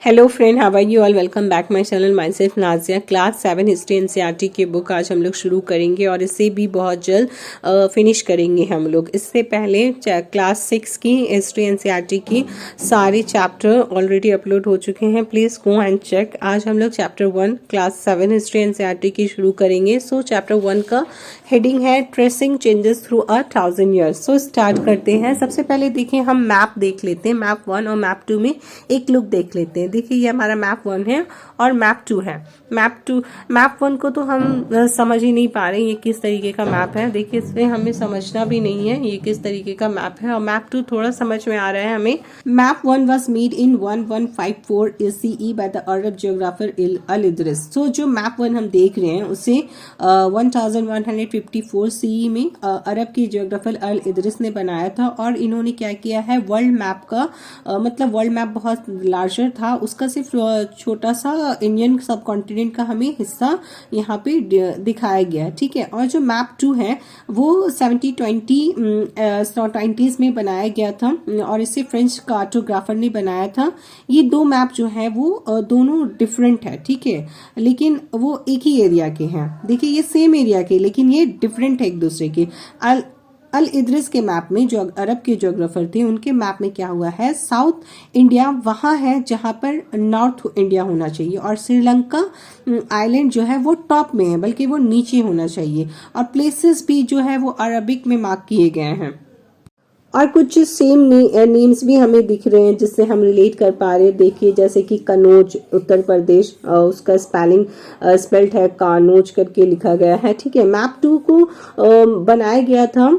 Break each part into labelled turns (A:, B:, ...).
A: Hello friend, how are you all. Welcome back my channel. Myself Nazia. Class 7 history NCERT की book आज हम लोग शुरू करेंगे और इसे भी बहुत जल्द फिनिश करेंगे हम लोग। इससे पहले क्लास 6 की हिस्ट्री एनसीईआरटी की सारे चैप्टर ऑलरेडी अपलोड हो चुके हैं, प्लीज़ गो एंड चेक। आज हम लोग चैप्टर 1 क्लास 7 हिस्ट्री एनसीईआरटी की शुरू करेंगे। सो चैप्टर 1 का हेडिंग है tracing changes through 1000 years. So start करते हैं। सबसे पहले देखिए, हम मैप देख लेते हैं। मैप 1 और मैप 2 में एक लुक देख लेते हैं। देखिए, ये हमारा मैप 1 है और मैप 2 है। मैप 1 को तो हम समझ ही नहीं पा रहे ये किस तरीके का मैप है। देखिए, इसमें हमें समझना भी नहीं है ये किस तरीके का मैप है। और मैप 2 थोड़ा समझ में आ रहा है हमें। Map 1 was made in 1154 CE by the Arab geographer Al Idrisi. सो जो मैप 1 हम देख रहे हैं उसे 1154 CE में अरब के जियोग्राफर अल इदरिस ने बनाया था। और इन्होंने क्या किया है, वर्ल्ड मैप का मतलब वर्ल्ड मैप बहुत लार्जर था, उसका सिर्फ छोटा सा इंडियन सब कॉन्टिनेंट का हमें हिस्सा यहाँ पे दिखाया गया है। ठीक है। और जो मैप 2 है वो 1720s में बनाया गया था और इसे फ्रेंच कार्टोग्राफर ने बनाया था। ये दो मैप जो है वो दोनों डिफरेंट है। ठीक है, लेकिन वो एक ही एरिया के हैं। देखिए, ये सेम एरिया के लेकिन ये डिफरेंट है एक दूसरे के। अल इदरिस के मैप में जो अरब के ज्योग्राफर थे उनके मैप में क्या हुआ है, साउथ इंडिया वहां है जहां पर नॉर्थ इंडिया होना चाहिए और श्रीलंका आइलैंड जो है वो टॉप में है, बल्कि वो नीचे होना चाहिए। और प्लेसेस भी जो है वो अरबिक में मार्क किए गए हैं। और कुछ सेम नेम्स भी हमें दिख रहे हैं जिससे हम रिलेट कर पा रहे हैं। देखिए, जैसे कि कनौज उत्तर प्रदेश, उसका स्पेल्ड है कानोज करके लिखा गया है। ठीक है। मैप 2 को बनाया गया था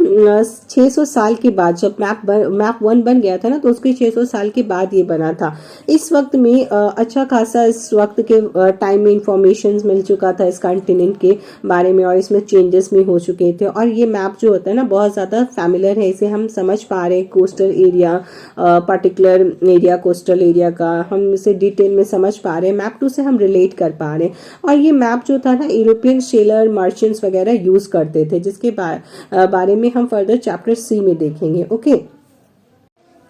A: 600 साल के बाद। जब मैप 1 बन गया था ना, तो उसके 600 साल के बाद ये बना था। इस वक्त में अच्छा खासा इस वक्त के टाइम में इंफॉर्मेशन मिल चुका था इस कॉन्टिनेंट के बारे में और इसमें चेंजेस भी हो चुके थे। और ये मैप जो होता है ना, बहुत ज्यादा फैमिलियर है, इसे हम समझ पा रहे हैं। Coastal area, particular area coastal area का हम इसे डिटेल में समझ पा रहे हैं। मैप 2 से हम रिलेट कर पा रहे हैं। और ये मैप जो था ना, यूरोपियन सेलर मर्चेंट्स वगैरह यूज करते थे, जिसके बारे में हम फर्दर चैप्टर 3 में देखेंगे। Okay.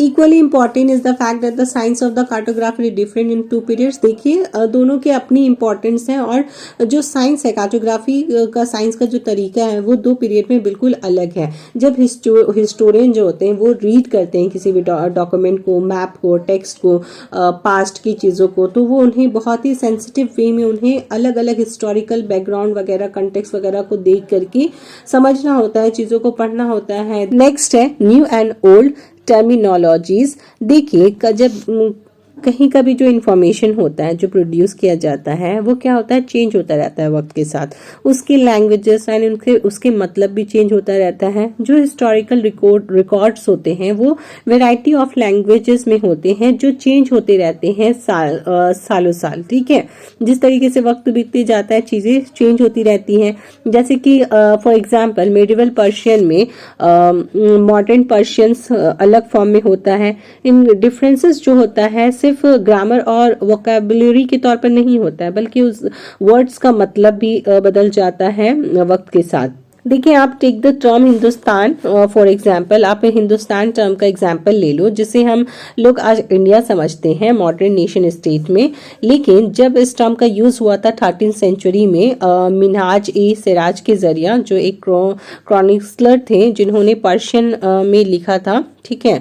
A: Equally important is the fact that the science of the cartography is different in two periods। देखिए, दोनों के अपनी इम्पोर्टेंस है और जो साइंस है, कार्टोग्राफी का साइंस का जो तरीका है वो दो पीरियड में बिल्कुल अलग है। जब हिस्टोरियन जो होते हैं वो रीड करते हैं किसी भी डॉक्यूमेंट को, मैप को, टेक्स्ट को, पास्ट की चीज़ों को, तो वो उन्हें बहुत ही सेंसिटिव वे में उन्हें अलग अलग हिस्टोरिकल बैकग्राउंड वगैरह, कंटेक्स्ट वगैरह को देख करके समझना होता है, चीज़ों को पढ़ना होता है। नेक्स्ट है न्यू एंड ओल्ड टर्मिनोलॉजीज। देखिए, जब कहीं का भी जो इन्फॉर्मेशन होता है, जो प्रोड्यूस किया जाता है, वो क्या होता है, चेंज होता रहता है वक्त के साथ। उसके लैंग्वेजेस एंड उसके मतलब भी चेंज होता रहता है। जो हिस्टोरिकल रिकॉर्ड्स होते हैं वो वैरायटी ऑफ लैंग्वेजेस में होते हैं जो चेंज होते रहते हैं सालों साल। ठीक है। जिस तरीके से वक्त बीतते जाता है चीजें चेंज होती रहती हैं। जैसे कि फॉर एग्जाम्पल मेडिवल पर्शियन में मॉडर्न पर्शियंस अलग फॉर्म में होता है। इन डिफरेंसेस जो होता है सिर्फ ग्रामर और वोकैबुलरी के तौर पर नहीं होता है, बल्कि उस वर्ड्स का मतलब भी बदल जाता है वक्त के साथ। देखिए, आप take the term Hindustan for example. आप हिंदुस्तान टर्म का एग्जाम्पल ले लो, जिसे हम लोग आज इंडिया समझते हैं मॉडर्न नेशन स्टेट में। लेकिन जब इस टर्म का यूज हुआ था 13th सेंचुरी में मिनहाज ए सिराज के जरिया, जो एक क्रॉनिकलर थे जिन्होंने पर्शियन में लिखा था। ठीक है।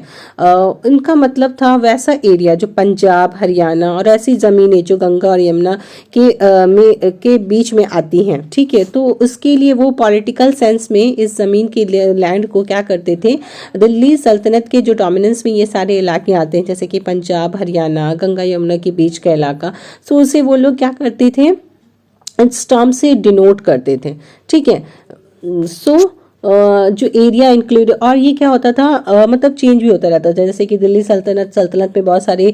A: उनका मतलब था वैसा एरिया जो पंजाब, हरियाणा और ऐसी जमीनें जो गंगा और यमुना के बीच में आती हैं। ठीक है। तो उसके लिए वो पॉलिटिकल सेंस में इस जमीन की लैंड को क्या करते थे, दिल्ली सल्तनत के जो डोमिनेंस में ये सारे इलाके आते हैं, जैसे कि पंजाब, हरियाणा, गंगा यमुना के बीच का इलाका, सो उसे वो लोग क्या करते थे, इस टर्म से डिनोट करते थे। ठीक है। सो जो एरिया इंक्लूड, और ये क्या होता था, मतलब चेंज भी होता रहता था। जैसे कि दिल्ली सल्तनत में बहुत सारे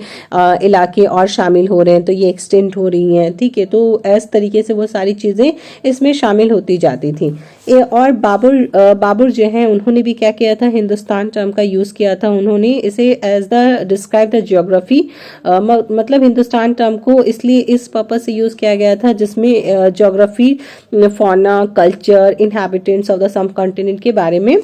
A: इलाके और शामिल हो रहे हैं, तो ये एक्सटेंड हो रही हैं। ठीक है। तो इस तरीके से वो सारी चीज़ें इसमें शामिल होती जाती थी। और बाबर जो है उन्होंने भी क्या किया था, हिंदुस्तान टर्म का यूज़ किया था। उन्होंने इसे as the describe the geography, मतलब हिंदुस्तान टर्म को इसलिए इस पर्पज से यूज़ किया गया था जिसमें geography, fauna, culture, inhabitants of the sub continent के बारे में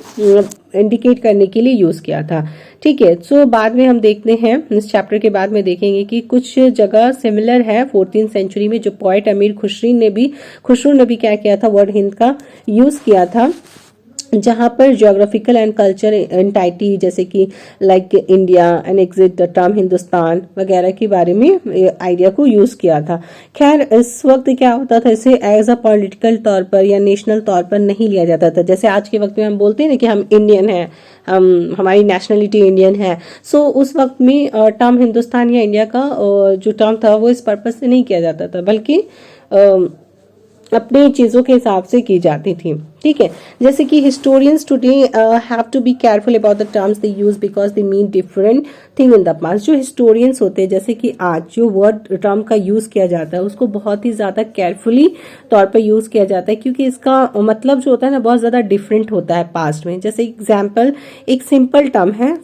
A: इंडिकेट करने के लिए यूज किया था। ठीक है। सो बाद में हम देखते हैं, इस चैप्टर के बाद में देखेंगे कि कुछ जगह सिमिलर है 14वीं सेंचुरी में, जो पोएट अमीर खुसरो ने भी क्या किया था, वर्ड हिंद का यूज किया था, जहां पर ज्योग्राफिकल एंड कल्चर एंटाइटी जैसे कि like India and exit the term Hindustan वगैरह के बारे में आइडिया को यूज किया था। खैर इस वक्त क्या होता था, इसे एज अ पॉलिटिकल तौर पर या नेशनल तौर पर नहीं लिया जाता था। जैसे आज के वक्त में हम बोलते हैं ना कि हम इंडियन हैं, हमारी नेशनलिटी इंडियन है। सो उस वक्त में टर्म हिंदुस्तान या इंडिया का जो टर्म था वो इस पर्पज से नहीं किया जाता था, बल्कि अपने चीजों के हिसाब से की जाती थी। ठीक है, जैसे कि historians today have to be careful about the terms they use because they mean different thing in the past. जो हिस्टोरियंस होते हैं, जैसे कि आज जो वर्ड टर्म का यूज किया जाता है उसको बहुत ही ज्यादा केयरफुली तौर पर यूज किया जाता है, क्योंकि इसका मतलब जो होता है ना बहुत ज्यादा डिफरेंट होता है पास्ट में। जैसे एग्जाम्पल, एक सिंपल टर्म है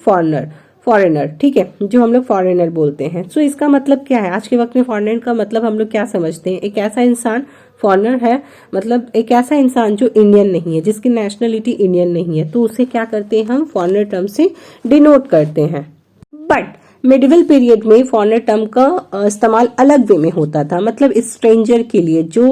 A: फॉरेनर, ठीक है, जो हम लोग फॉरेनर बोलते हैं। सो इसका मतलब क्या है, आज के वक्त में फॉरेनर का मतलब हम लोग क्या समझते हैं, एक ऐसा इंसान फॉरेनर है, मतलब एक ऐसा इंसान जो इंडियन नहीं है, जिसकी नेशनलिटी इंडियन नहीं है, तो उसे क्या करते हैं हम फॉरेनर टर्म से डिनोट करते हैं। बट मिडिवल पीरियड में फॉरेनर टर्म का इस्तेमाल अलग वे में होता था, मतलब स्ट्रेंजर के लिए जो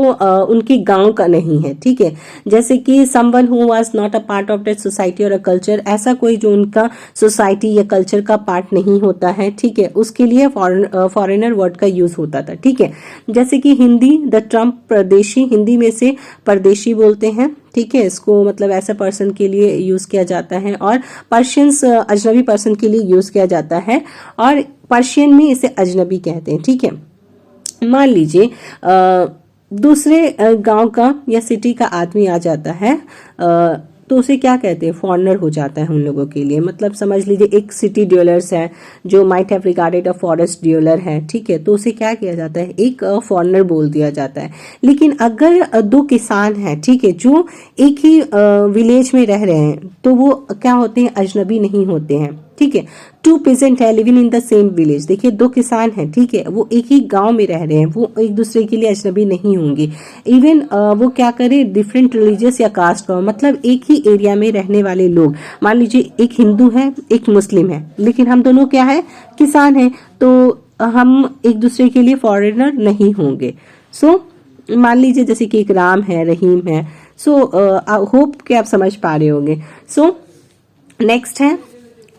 A: उनके गांव का नहीं है। ठीक है, जैसे कि someone who was not a part of that society और अ कल्चर, ऐसा कोई जो उनका सोसाइटी या कल्चर का पार्ट नहीं होता है। ठीक है, उसके लिए फॉरेनर वर्ड का यूज होता था। ठीक है, जैसे कि हिंदी, द टर्म परदेशी, हिंदी में से परदेशी बोलते हैं। ठीक है, इसको मतलब ऐसा पर्सन के लिए यूज किया जाता है, और पर्शियंस अजनबी पर्सन के लिए यूज किया जाता है, और पर्शियन में इसे अजनबी कहते हैं। ठीक है, मान लीजिए दूसरे गांव का या सिटी का आदमी आ जाता है, तो उसे क्या कहते हैं, फॉरेनर हो जाता है उन लोगों के लिए। मतलब समझ लीजिए एक सिटी ड्वेलर्स है जो might have regarded a forest dweller है। ठीक है, तो उसे क्या किया जाता है, एक फॉरेनर बोल दिया जाता है। लेकिन अगर दो किसान हैं, ठीक है, जो एक ही विलेज में रह रहे हैं, तो वो क्या होते हैं, अजनबी नहीं होते हैं। ठीक है, टू पीजेंट है living in the same village, देखिए दो किसान हैं, ठीक है, वो एक ही गांव में रह रहे हैं, वो एक दूसरे के लिए अजनबी नहीं होंगे। इवन वो क्या करे, डिफरेंट रिलीजियस या कास्ट का, मतलब एक ही एरिया में रहने वाले लोग, मान लीजिए एक हिंदू है एक मुस्लिम है, लेकिन हम दोनों क्या है, किसान है, तो हम एक दूसरे के लिए फॉरेनर नहीं होंगे। सो मान लीजिए जैसे कि एक राम है, रहीम है। सो होप कि आप समझ पा रहे होंगे। सो नेक्स्ट है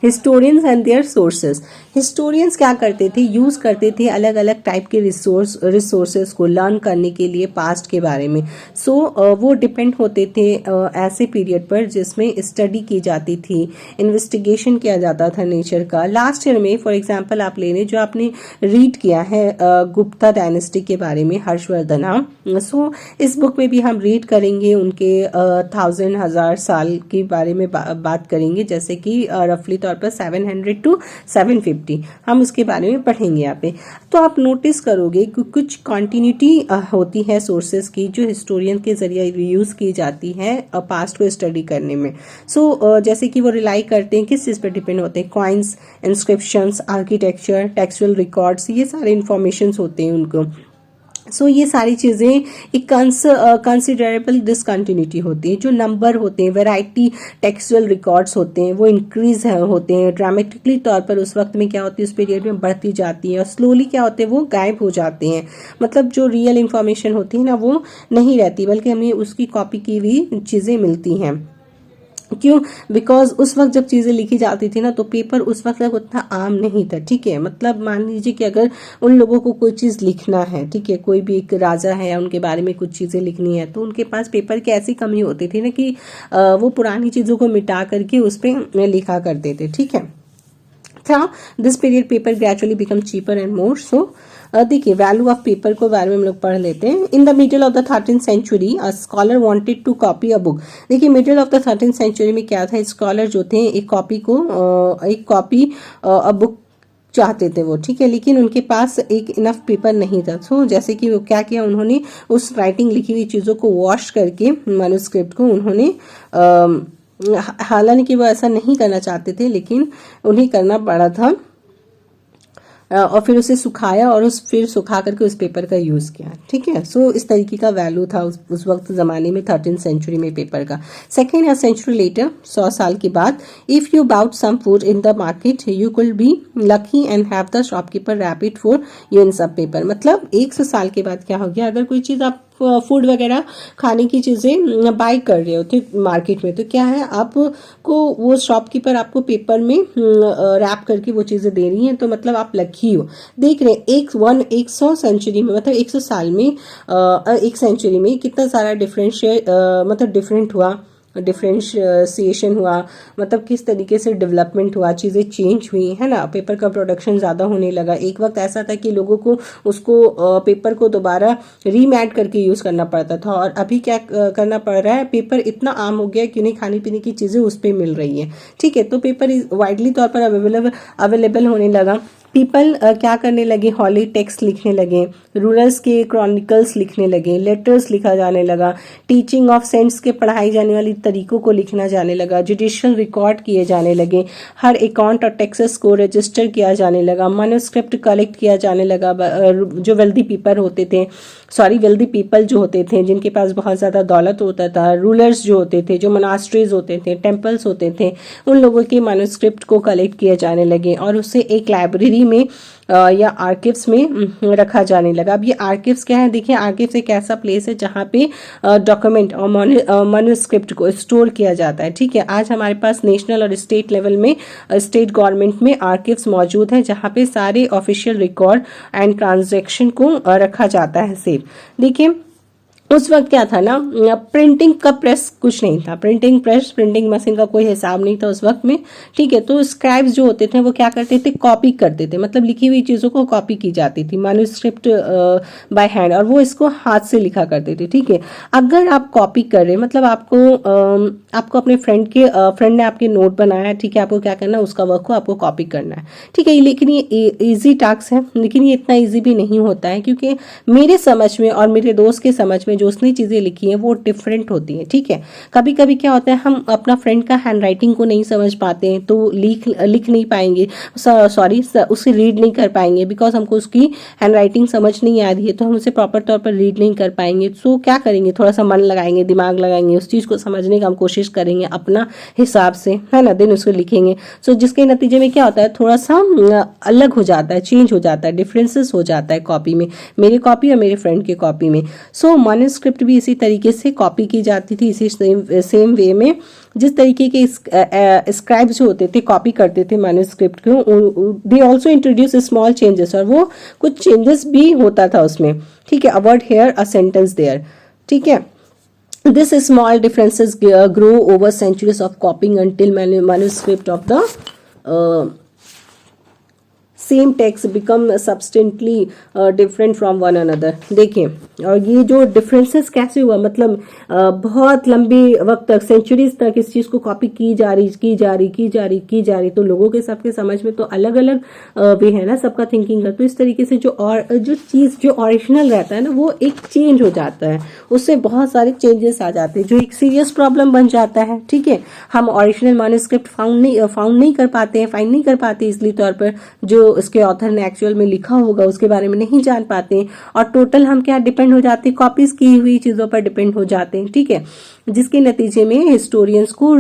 A: historians and their sources. Historians क्या करते थे, यूज करते थे अलग अलग टाइप के रिसोर्सेस को लर्न करने के लिए पास्ट के बारे में। सो वो डिपेंड होते थे ऐसे पीरियड पर जिसमें स्टडी की जाती थी, इन्वेस्टिगेशन किया जाता था नेचर का। लास्ट ईयर में फॉर एग्जांपल आप ले लें, जो आपने रीड किया है गुप्ता डायनेस्टी के बारे में, हर्षवर्धन। सो इस बुक में भी हम रीड करेंगे उनके 1000 साल के बारे में बात करेंगे, जैसे कि रफली तौर पर 700 to 750 हम उसके बारे में पढ़ेंगे यहाँ पे। तो आप नोटिस करोगे कि कुछ कॉन्टिन्यूटी होती है सोर्सेस की, जो हिस्टोरियन के जरिए यूज की जाती है पास्ट को स्टडी करने में। सो जैसे कि वो रिलाई करते हैं, किस चीज पर डिपेंड होते हैं, coins, inscriptions, architecture, textual records, ये सारे इंफॉर्मेशन होते हैं उनको। सो ये सारी चीजें एक कंसिडरेबल डिसकंटिन्यूटी होती है। जो नंबर होते हैं, वैरायटी टेक्सचुअल रिकॉर्ड्स होते हैं, वो इंक्रीज होते हैं ड्रामेटिकली तौर पर, उस वक्त में क्या होती है, उस पीरियड में बढ़ती जाती है, और स्लोली क्या होते हैं, वो गायब हो जाते हैं। मतलब जो रियल इंफॉर्मेशन होती है ना, वो नहीं रहती, बल्कि हमें उसकी कॉपी की हुई चीजें मिलती हैं। क्यों, बिकॉज उस वक्त जब चीजें लिखी जाती थी ना, तो पेपर उस वक्त तक उतना आम नहीं था। ठीक है, मतलब मान लीजिए कि अगर उन लोगों को कोई चीज लिखना है, ठीक है, कोई भी एक राजा है या उनके बारे में कुछ चीजें लिखनी है, तो उनके पास पेपर की ऐसी कमी होती थी ना कि वो पुरानी चीजों को मिटा करके उस पर लिखा करते थे। ठीक है, this period paper gradually become cheaper and more. So देखिए वैल्यू ऑफ पेपर को बारे में हम लोग पढ़ लेते हैं। In the middle of the 13th century a scholar wanted to copy a book. देखिए middle of the 13th century में क्या था, स्कॉलर जो थे एक कॉपी अ बुक चाहते थे वो, ठीक है, लेकिन उनके पास एक इनफ पेपर नहीं था। सो जैसे कि वो क्या किया, उन्होंने उस राइटिंग लिखी हुई चीज़ों को वॉश करके मैन्युस्क्रिप्ट को उन्होंने हालांकि वो ऐसा नहीं करना चाहते थे, लेकिन उन्हें करना पड़ा था, और फिर उसे सुखाया और फिर सुखा करके उस पेपर का यूज़ किया, ठीक है। सो इस तरीके का वैल्यू था उस वक्त ज़माने में 13th सेंचुरी में पेपर का। सेकेंड या सेंचुरी लेटर, 100 साल के बाद, if you bought some food in the market you could be lucky and have the shopkeeper wrap it for you in some paper. मतलब 100 साल के बाद क्या हो गया, अगर कोई चीज़ आप फूड वगैरह खाने की चीज़ें बाय कर रहे होते मार्केट में, तो क्या है, आपको वो शॉपकीपर आपको पेपर में रैप करके वो चीज़ें दे रही हैं, तो मतलब आप लकी हो। देख रहे हैं 100 सेंचुरी में, मतलब 100 साल में, एक सेंचुरी में कितना सारा डिफरेंट हुआ, डिफ्रेंशिएशन हुआ, मतलब किस तरीके से डेवलपमेंट हुआ, चीज़ें चेंज हुई, है ना। पेपर का प्रोडक्शन ज़्यादा होने लगा। एक वक्त ऐसा था कि लोगों को उसको पेपर को दोबारा रीमैड करके यूज़ करना पड़ता था, और अभी क्या करना पड़ रहा है, पेपर इतना आम हो गया कि उन्हें खाने पीने की चीज़ें उस पर मिल रही हैं, ठीक है। तो पेपर वाइडली तौर पर अवेलेबल होने लगा। पीपल क्या करने लगे, हॉली टेक्स्ट लिखने लगे, रूरल्स के क्रॉनिकल्स लिखने लगे, लेटर्स लिखा जाने लगा, टीचिंग ऑफ सेंट्स के पढ़ाई जाने वाली तरीकों को लिखना जाने लगा, जुडिशियल रिकॉर्ड किए जाने लगे, हर अकाउंट और टैक्सेस को रजिस्टर किया जाने लगा, मैन्युस्क्रिप्ट कलेक्ट किया जाने लगा। जो वेल्दी पीपल जो होते थे, जिनके पास बहुत ज़्यादा दौलत होता था, रूलर्स जो होते थे, जो मोनास्ट्रीज होते थे, टेम्पल्स होते थे, उन लोगों के मैन्युस्क्रिप्ट को कलेक्ट किए जाने लगे और उसे एक लाइब्रेरी में या आर्किव्स में रखा जाने लगा। अब ये आर्किव्स क्या है, देखिए, आर्किव्स एक ऐसा प्लेस है जहाँ पे डॉक्यूमेंट और मैन्युस्क्रिप्ट को स्टोर किया जाता है, ठीक है। आज हमारे पास नेशनल और स्टेट लेवल में, स्टेट गवर्नमेंट में आर्किव्स मौजूद हैं, जहाँ पे सारे ऑफिशियल रिकॉर्ड एंड ट्रांजैक्शन को रखा जाता है सेव। देखिए, उस वक्त क्या था ना, प्रिंटिंग का प्रेस कुछ नहीं था, प्रिंटिंग मशीन का कोई हिसाब नहीं था उस वक्त में, ठीक है। तो स्क्राइब्स जो होते थे वो क्या करते थे, कॉपी करते थे, मतलब लिखी हुई चीज़ों को कॉपी की जाती थी, मैन्युस्क्रिप्ट बाय हैंड, और वो इसको हाथ से लिखा करते थे, ठीक है। अगर आप कॉपी कर रहे, मतलब आपको अपने फ्रेंड ने आपके नोट बनाया है, ठीक है, आपको क्या करना है, उसका वर्क को आपको कॉपी करना है, ठीक है। लेकिन ये ईजी टास्क है, लेकिन ये इतना ईजी भी नहीं होता है, क्योंकि मेरे समझ में और मेरे दोस्त के समझ में जो उसने चीज़ें लिखी हैं वो डिफरेंट होती हैं, ठीक है। कभी कभी क्या होता है, हम अपना फ्रेंड का हैंडराइटिंग को नहीं समझ पाते हैं, तो लिख नहीं पाएंगे, उसे रीड नहीं कर पाएंगे, बिकॉज हमको उसकी हैंडराइटिंग समझ नहीं आ रही है, तो हम उसे प्रॉपर तौर पर रीड नहीं कर पाएंगे। सो क्या करेंगे, थोड़ा सा मन लगाएंगे, दिमाग लगाएंगे, उस चीज़ को समझने का हम कोशिश करेंगे अपना हिसाब से, है ना, देन उसको लिखेंगे। सो जिसके नतीजे में क्या होता है, थोड़ा सा अलग हो जाता है, चेंज हो जाता है, डिफरेंसेस हो जाता है कॉपी में, मेरी कॉपी और मेरे फ्रेंड की कॉपी में। सो मैन्युस्क्रिप्ट भी इसी तरीके से कॉपी की जाती थी, इसी सेम वे में जिस तरीके के स्क्राइब्स जो होते थे कॉपी करते थे मैन्युस्क्रिप्ट को, they also introduce small changes, और वो कुछ चेंजेस भी होता था उसमें, ठीक है। A word here, a sentence there, ठीक है। This small differences grow over centuries of copying until manuscript of the same text become substantially different from one another. देखिए, और ये जो डिफरेंसेस कैसे हुआ, मतलब बहुत लंबे वक्त तक, सेंचुरीज तक इस चीज़ को कॉपी की जा रही, तो लोगों के सबके समझ में तो अलग अलग वे है ना सबका थिंकिंग का। तो इस तरीके से जो चीज़ जो ओरिजिनल रहता है ना, वो एक चेंज हो जाता है, उससे बहुत सारे चेंजेस आ जाते हैं, जो एक सीरियस प्रॉब्लम बन जाता है, ठीक है। हम ओरिजिनल मैन्युस्क्रिप्ट फाइंड नहीं कर पाते इसलिए तौर पर जो उसके ऑथर ने एक्चुअल में लिखा होगा उसके बारे में नहीं जान पाते, और टोटल हम क्या डिपेंड हो जाते हैं, कॉपीज की हुई चीजों पर डिपेंड हो जाते हैं, ठीक है। जिसके नतीजे में हिस्टोरियंस को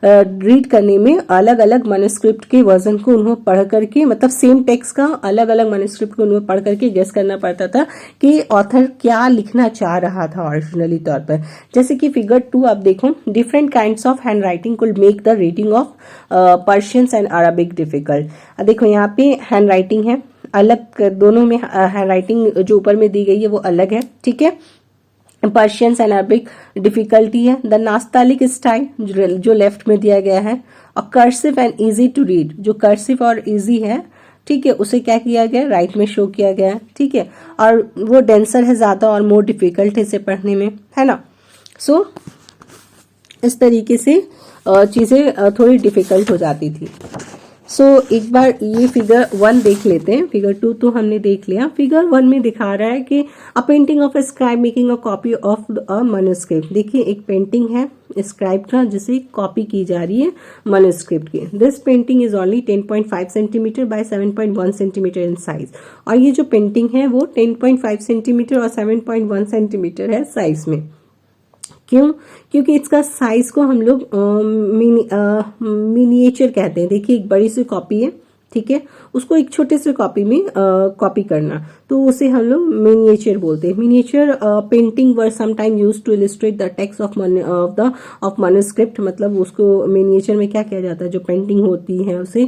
A: रीड करने में अलग अलग मैन्युस्क्रिप्ट के वर्जन को उन्हें पढ़ करके, मतलब सेम टेक्स्ट का अलग अलग मैन्युस्क्रिप्ट को उन्हें पढ़ करके गेस करना पड़ता था कि ऑथर क्या लिखना चाह रहा था ओरिजिनली तौर पर। जैसे कि फिगर 2 आप देखो, different kinds of hand writing could make the reading of Persians and Arabic difficult. देखो यहाँ पे हैंड राइटिंग है अलग, दोनों में हैंड राइटिंग जो ऊपर में दी गई है वो अलग है, ठीक है। पर्शियंस एंड अरबिक डिफिकल्टी है, द नास्तालिक स्टाइल जो लेफ्ट में दिया गया है, और cursive and easy to read, जो कर्सिव और इजी है, ठीक है, उसे क्या किया गया, राइट में शो किया गया है, ठीक है। और वो डेंसर है ज्यादा और मोर डिफिकल्ट है इसे पढ़ने में, है ना। सो इस तरीके से चीजें थोड़ी डिफिकल्ट हो जाती थी। सो एक बार ये फिगर 1 देख लेते हैं। फिगर 2 तो हमने देख लिया। फिगर 1 में दिखा रहा है कि अ painting of A scribe making a copy of a manuscript. देखिए एक पेंटिंग है स्क्राइब का जिसे कॉपी की जा रही है मैन्युस्क्रिप्ट की। This painting is only 10.5 centimetre bye 7.1 centimetre in size. और ये जो पेंटिंग है वो 10.5 सेंटीमीटर और 7.1 सेंटीमीटर है साइज में। क्यों? क्योंकि इसका साइज को हम लोग मिनिएचर कहते हैं। देखिए एक बड़ी सी कॉपी है, ठीक है, उसको एक छोटे से कॉपी में कॉपी करना, तो उसे हम लोग मिनिएचर बोलते हैं। Miniature painting were some time used to illustrate the text of manuscript. मतलब उसको मिनिएचर में क्या किया जाता है, जो पेंटिंग होती है उसे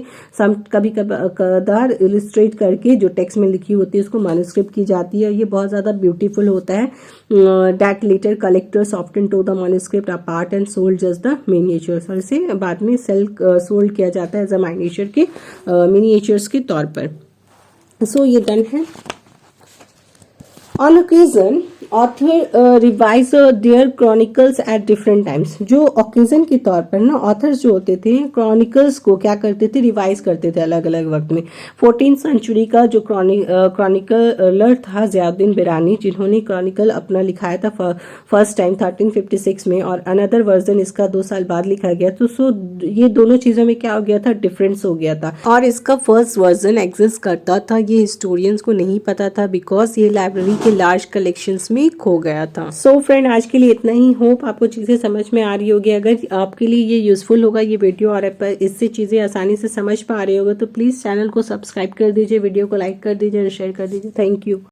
A: कभी कभार इलस्ट्रेट करके जो टेक्स्ट में लिखी होती है उसको मैन्युस्क्रिप्ट की जाती है। ये बहुत ज्यादा ब्यूटीफुल होता है। That later collectors often tore the manuscript apart and sold just the miniatures. और इसे बाद में सोल्ड किया जाता है एज अ मिनिएचर के मिनिएचर्स के तौर पर। सो ये डन है। On occasion author revise their chronicles at different times. जो ओकेजन के तौर पर ना ऑथर्स जो होते थे क्रॉनिकल्स को क्या करते थे, रिवाइज करते थे अलग अलग वक्त में। 14th सेंचुरी का जो क्रॉनिकलर था ज़ियाउद्दीन बिरानी, जिन्होंने क्रॉनिकल अपना लिखाया था फर्स्ट टाइम 1356 में, और अनदर वर्जन इसका 2 साल बाद लिखा गया। तो ये दोनों चीजों में क्या हो गया था, डिफरेंस हो गया था। और इसका फर्स्ट वर्जन एग्जिस्ट करता था, ये हिस्टोरियंस को नहीं पता था बिकॉज ये लाइब्रेरी के लार्ज कलेक्शंस में खो गया था। सो फ्रेंड आज के लिए इतना ही। होप आपको चीजें समझ में आ रही होगी। अगर आपके लिए ये यूजफुल होगा ये वीडियो और इससे चीजें आसानी से समझ पा रहे होगा तो प्लीज चैनल को सब्सक्राइब कर दीजिए, वीडियो को लाइक कर दीजिए और शेयर कर दीजिए। Thank you.